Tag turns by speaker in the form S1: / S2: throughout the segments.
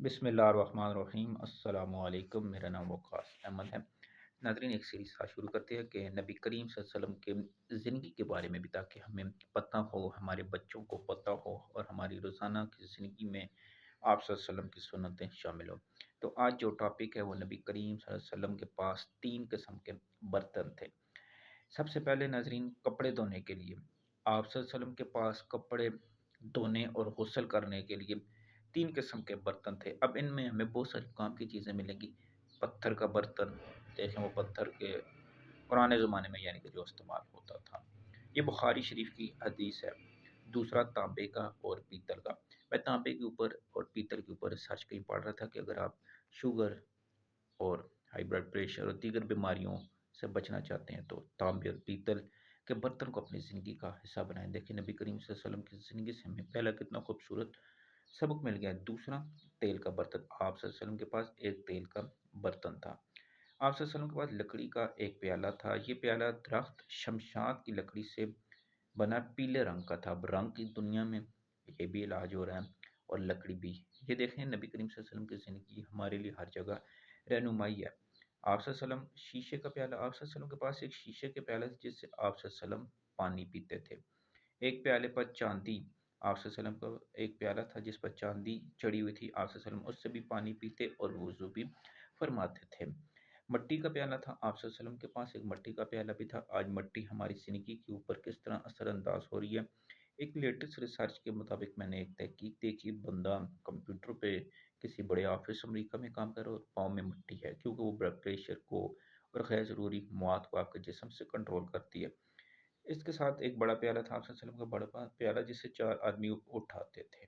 S1: बिस्मिल्लाहिर्रहमानिर्रहीम अस्सलाम वालेकुम। मेरा नाम वक़ास अहमद है। नाज़रीन, एक सीरीज़ आज शुरू करते हैं कि नबी करीम सल्लल्लाहु अलैहि वसल्लम के ज़िंदगी के बारे में भी, ताकि हमें पता हो, हमारे बच्चों को पता हो और हमारी रोज़ाना की ज़िंदगी में आप सल्लल्लाहु अलैहि वसल्लम की सुन्नतें शामिल हो। तो आज जो टॉपिक है वो नबी करीम सल्लल्लाहु अलैहि वसल्लम के पास 3 किस्म के बर्तन थे। सबसे पहले नाज़रीन, कपड़े धोने के लिए आप सल्लल्लाहु अलैहि वसल्लम के पास कपड़े धोने और गुस्ल करने के लिए 3 किस्म के बर्तन थे। अब इनमें हमें बहुत सारी काम की चीज़ें मिलेंगी। पत्थर का बर्तन, देखें वो पत्थर के पुराने ज़माने में यानी कि जो इस्तेमाल होता था। ये बुखारी शरीफ की हदीस है। दूसरा तांबे का और पीतल का। मैं तांबे के ऊपर और पीतल के ऊपर रिसर्च कहीं पढ़ रहा था कि अगर आप शुगर और हाई ब्लड प्रेशर और दीगर बीमारियों से बचना चाहते हैं तो तांबे और पीतल के बर्तन को अपनी ज़िंदगी का हिस्सा बनाएं। देखिए नबी करीम सल्लल्लाहु अलैहि वसल्लम की ज़िंदगी से हमें पहला कितना खूबसूरत सबक मिल गया। दूसरा, तेल का बर्तन। आप सल्लल्लाहु अलैहि वसल्लम के पास एक तेल का बर्तन था। आप सल्लल्लाहु अलैहि वसल्लम के पास लकड़ी का एक प्याला था। ये प्याला दरख्त शमशाद की लकड़ी से बना पीले रंग का था। अब रंग की दुनिया में ये भी इलाज हो रहा है और लकड़ी भी। ये देखें नबी करीम सल्लल्लाहु अलैहि वसल्लम की ज़िंदगी हमारे लिए हर जगह रहनुमाई है। आप सल्लल्लाहु अलैहि वसल्लम शीशे का प्याला। आप सल्लल्लाहु अलैहि वसल्लम के पास एक शीशे के प्याला था जिससे आप सल्लल्लाहु अलैहि वसल्लम पानी पीते थे। एक प्याले पर चांदी, आप सल्लल्लाहु अलैहि वसल्लम का एक प्याला था जिस पर चांदी चढ़ी हुई थी। आप सल्लल्लाहु अलैहि वसल्लम उससे भी पानी पीते और वुज़ू भी फरमाते थे। मिट्टी का प्याला था। आप सल्लल्लाहु अलैहि वसल्लम के पास एक मिट्टी का प्याला भी था। आज मिट्टी हमारी ज़िंदगी के ऊपर किस तरह असरअंदाज हो रही है। एक लेटेस्ट रिसर्च के मुताबिक मैंने एक तहकीक देखी। बंदा कंप्यूटर पे किसी बड़े ऑफिस अमेरिका में काम कर रहा है और पाँव में मिट्टी है, क्योंकि वो ब्लड प्रेशर को और गैर ज़रूरी मवाद को आपके जिस्म से कंट्रोल करती है। इसके साथ एक बड़ा प्याला था, आप सल्लल्लाहु अलैहि वसल्लम का बड़ा प्याला जिससे 4 आदमी उठाते थे।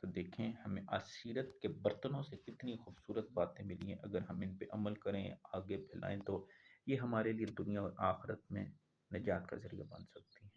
S1: तो देखें हमें आज सीरत के बर्तनों से कितनी खूबसूरत बातें मिली हैं। अगर हम इन पे अमल करें, आगे फैलाएं तो ये हमारे लिए दुनिया और आखिरत में निजात का ज़रिया बन सकती हैं।